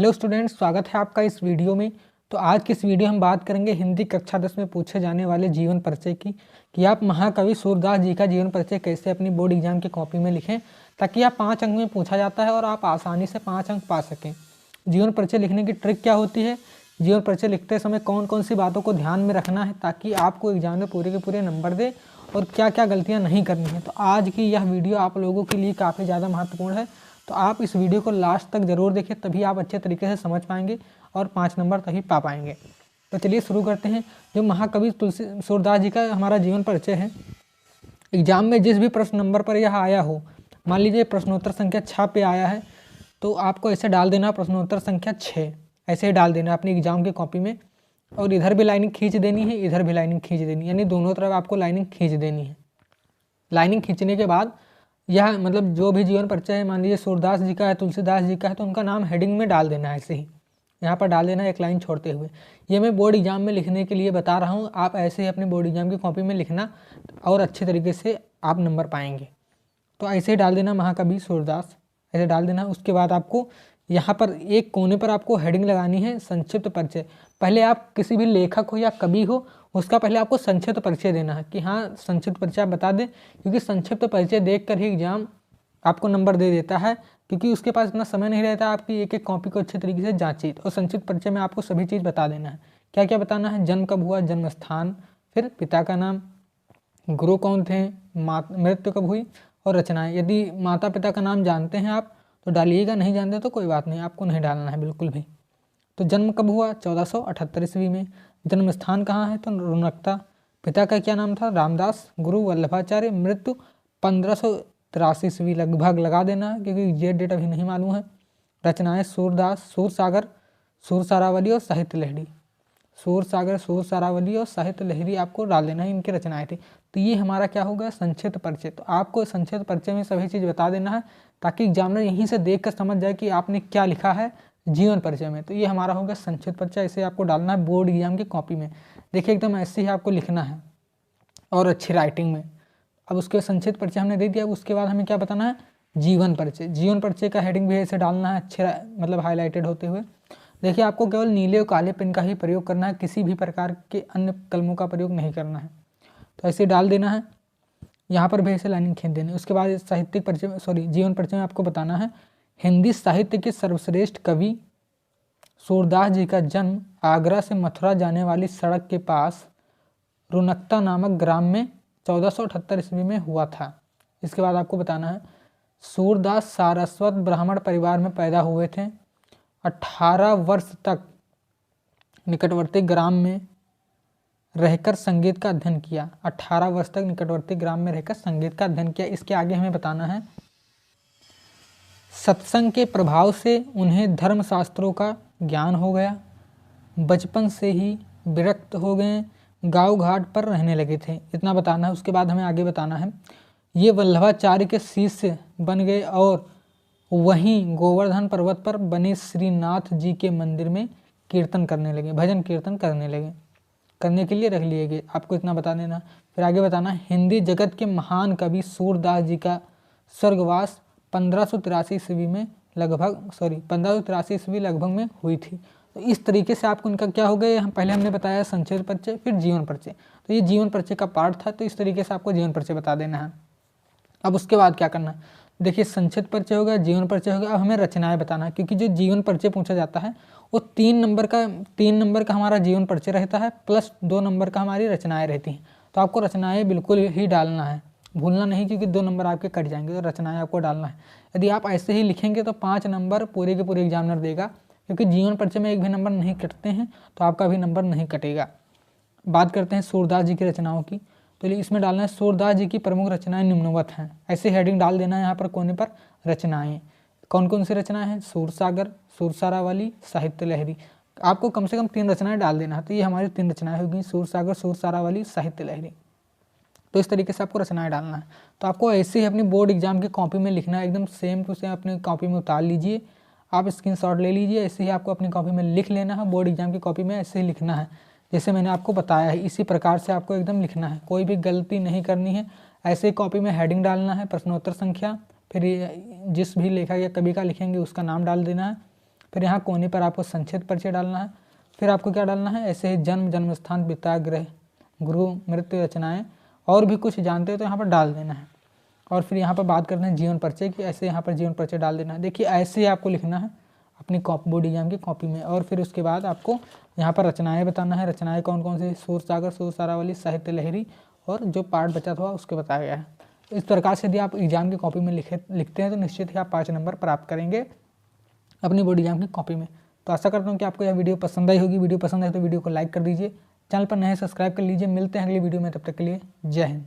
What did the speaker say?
Hello students, स्वागत है आपका इस वीडियो में। तो आज की इस वीडियो हम बात करेंगे हिंदी कक्षा 10 में पूछे जाने वाले जीवन परिचय की, कि आप महाकवि सूरदास जी का जीवन परिचय कैसे अपनी बोर्ड एग्जाम की कॉपी में लिखें, ताकि आप 5 अंक में पूछा जाता है और आप आसानी से 5 अंक पा सकें। जीवन परिचय लिखने की ट्रिक क्या होती है, जीवन परिचय लिखते समय कौन कौन सी बातों को ध्यान में रखना है ताकि आपको एग्जाम में पूरे के पूरे नंबर दे, और क्या क्या गलतियाँ नहीं करनी है। तो आज की यह वीडियो आप लोगों के लिए काफ़ी ज़्यादा महत्वपूर्ण है, तो आप इस वीडियो को लास्ट तक ज़रूर देखें, तभी आप अच्छे तरीके से समझ पाएंगे और 5 नंबर तभी पा पाएंगे। तो चलिए शुरू करते हैं। जो महाकवि सूरदास जी का हमारा जीवन परिचय है, एग्जाम में जिस भी प्रश्न नंबर पर यह आया हो, मान लीजिए प्रश्नोत्तर संख्या 6 पे आया है, तो आपको ऐसे डाल देना प्रश्नोत्तर संख्या 6, ऐसे ही डाल देना अपनी एग्जाम की कॉपी में, और इधर भी लाइनिंग खींच देनी है, इधर भी लाइनिंग खींच देनी है, यानी दोनों तरफ आपको लाइनिंग खींच देनी है। लाइनिंग खींचने के बाद यह मतलब जो भी जीवन परिचय है, मान लीजिए सूरदास जी का है, तुलसीदास जी का है, तो उनका नाम हेडिंग में डाल देना है, ऐसे ही यहाँ पर डाल देना एक लाइन छोड़ते हुए। ये मैं बोर्ड एग्जाम में लिखने के लिए बता रहा हूँ, आप ऐसे ही अपने बोर्ड एग्जाम की कॉपी में लिखना और अच्छे तरीके से आप नंबर पाएंगे। तो ऐसे ही डाल देना महाकवि सूरदास, ऐसे डाल देना। उसके बाद आपको यहाँ पर एक कोने पर आपको हेडिंग लगानी है संक्षिप्त परिचय। पहले आप किसी भी लेखक हो या कवि हो, उसका पहले आपको संक्षिप्त परिचय देना है कि हाँ संक्षिप्त परिचय आप बता दें, क्योंकि संक्षिप्त परिचय देखकर ही एग्जाम आपको नंबर दे देता है, क्योंकि उसके पास इतना समय नहीं रहता आपकी एक एक कॉपी को अच्छे तरीके से जांची। और संक्षिप्त परिचय में आपको सभी चीज़ बता देना है। क्या क्या बताना है, जन्म कब हुआ, जन्म स्थान, फिर पिता का नाम, गुरु कौन थे, मृत्यु कब हुई, और रचनाएं। यदि माता पिता का नाम जानते हैं आप तो डालिएगा, नहीं जानते तो कोई बात नहीं, आपको नहीं डालना है बिल्कुल भी। तो जन्म कब हुआ, 1478 ईस्वी में। जन्म स्थान कहाँ है, तो रुनकता। पिता का क्या नाम था, रामदास। गुरु वल्लभाचार्य। मृत्यु 1583 ईस्वी लगभग लगा देना, क्योंकि ये डेट अभी नहीं मालूम है। रचनाएं सूरदास, सूरसागर, सूरसारावली और साहित्य लहरी। सूरसागर, सूरसारावली और साहित्य लहरी आपको डाल देना है, इनकी रचनाएं थी। तो ये हमारा क्या होगा, संक्षिप्त परिचय। तो आपको संक्षिप्त परिचय में सभी चीज़ बता देना है, ताकि एग्जामिनर यहीं से देख कर समझ जाए कि आपने क्या लिखा है जीवन परिचय में। तो ये हमारा होगा संक्षिप्त परिचय, इसे आपको डालना है बोर्ड एग्जाम की कॉपी में। देखिए एकदम ऐसे ही आपको लिखना है और अच्छी राइटिंग में। अब उसके संक्षिप्त परिचय हमने दे दिया, उसके बाद हमें क्या बताना है, जीवन परिचय। जीवन परिचय का हेडिंग भी ऐसे डालना है, अच्छे मतलब हाईलाइटेड होते हुए। देखिए आपको केवल नीले और काले पेन का ही प्रयोग करना है, किसी भी प्रकार के अन्य कलमों का प्रयोग नहीं करना है। तो ऐसे डाल देना है, यहाँ पर भी ऐसे लाइनिंग खींच देनी है। उसके बाद साहित्यिक परिचय जीवन परिचय में आपको बताना है, हिंदी साहित्य के सर्वश्रेष्ठ कवि सूरदास जी का जन्म आगरा से मथुरा जाने वाली सड़क के पास रुनकता नामक ग्राम में 1478 ईस्वी में हुआ था। इसके बाद आपको बताना है, सूरदास सारस्वत ब्राह्मण परिवार में पैदा हुए थे। 18 वर्ष तक निकटवर्ती ग्राम में रहकर संगीत का अध्ययन किया। 18 वर्ष तक निकटवर्ती ग्राम में रहकर संगीत का अध्ययन किया। इसके आगे हमें बताना है, सत्संग के प्रभाव से उन्हें धर्मशास्त्रों का ज्ञान हो गया। बचपन से ही विरक्त हो गए, गांव घाट पर रहने लगे थे। इतना बताना है। उसके बाद हमें आगे बताना है, ये वल्लभाचार्य के शिष्य बन गए और वहीं गोवर्धन पर्वत पर बने श्रीनाथ जी के मंदिर में कीर्तन करने लगे, भजन कीर्तन करने लगे, करने के लिए रख लिए गए। आपको इतना बता देना। फिर आगे बताना, हिंदी जगत के महान कवि सूरदास जी का स्वर्गवास 1583 ईस्वी में लगभग 1583 ईस्वी लगभग में हुई थी। तो इस तरीके से आपको इनका क्या हो गया, पहले हमने बताया संक्षिप्त परिचय, फिर जीवन परिचय। तो ये जीवन परिचय का पार्ट था, तो इस तरीके से आपको जीवन परिचय बता देना है। अब उसके बाद क्या करना है, देखिए संक्षिप्त परिचय हो गया, जीवन परिचय हो गया। अब हमें रचनाएं बताना है, क्योंकि जो जीवन परिचय पूछा जाता है वो 3 नंबर का हमारा जीवन परिचय रहता है, प्लस 2 नंबर का हमारी रचनाएं रहती हैं। तो आपको रचनाएं बिल्कुल ही डालना है, भूलना नहीं, क्योंकि 2 नंबर आपके कट जाएंगे। तो रचनाएं आपको डालना है। यदि आप ऐसे ही लिखेंगे तो 5 नंबर पूरे के पूरे एग्जामिनर देगा, क्योंकि जीवन परिचय में एक भी नंबर नहीं कटते हैं, तो आपका भी नंबर नहीं कटेगा। बात करते हैं सूरदास जी की रचनाओं की। तो इसमें डालना है, सूरदास जी की प्रमुख रचनाएं निम्नवत हैं। ऐसे हेडिंग डाल देना है यहाँ पर कोने पर, रचनाएं। कौन कौन सी रचनाएं हैं, सूरसागर, सूरसारावली, साहित्य लहरी। आपको कम से कम 3 रचनाएं डाल देना है। तो ये हमारी 3 रचनाएं होगी, सूरसागर, सूरसारावली, साहित्य लहरी। तो इस तरीके से आपको रचनाएं डालना है। तो आपको ऐसे ही अपनी बोर्ड एग्जाम की कॉपी में लिखना है, एकदम सेम टू सेम अपनी कॉपी में उतार लीजिए, आप स्क्रीनशॉट ले लीजिए, ऐसे ही आपको अपनी कॉपी में लिख लेना है। बोर्ड एग्जाम की कॉपी में ऐसे ही लिखना है जैसे मैंने आपको बताया है, इसी प्रकार से आपको एकदम लिखना है, कोई भी गलती नहीं करनी है। ऐसे ही कॉपी में हेडिंग डालना है, प्रश्नोत्तर संख्या, फिर जिस भी लेखक या कवि का लिखेंगे उसका नाम डाल देना है, फिर यहाँ कोने पर आपको संक्षिप्त परिचय डालना है। फिर आपको क्या डालना है, ऐसे ही जन्म, जन्म स्थान, पिता, गृह, गुरु, मृत्यु, रचनाएं और भी कुछ जानते हो तो यहाँ पर डाल देना है। और फिर यहाँ पर बात करते हैं जीवन परिचय की, ऐसे यहाँ पर जीवन परिचय डाल देना है। देखिए ऐसे ही आपको लिखना है अपनी बोर्ड एग्जाम की कॉपी में। और फिर उसके बाद आपको यहाँ पर रचनाएं बताना है, रचनाएं कौन कौन सी, सूर सागर, सूर सारावली, साहित्य लहरी और जो पार्ट बचा था उसके बताया गया है। इस प्रकार से यदि आप एग्जाम की कॉपी में लिखते हैं तो निश्चित ही आप 5 नंबर प्राप्त करेंगे अपनी बोर्ड एग्जाम की कॉपी में। तो आशा करता हूँ कि आपको यह वीडियो पसंद आई होगी। वीडियो पसंद आए तो वीडियो को लाइक कर दीजिए, चैनल पर नए सब्सक्राइब कर लीजिए। मिलते हैं अगली वीडियो में, तब तक के लिए जय हिंद।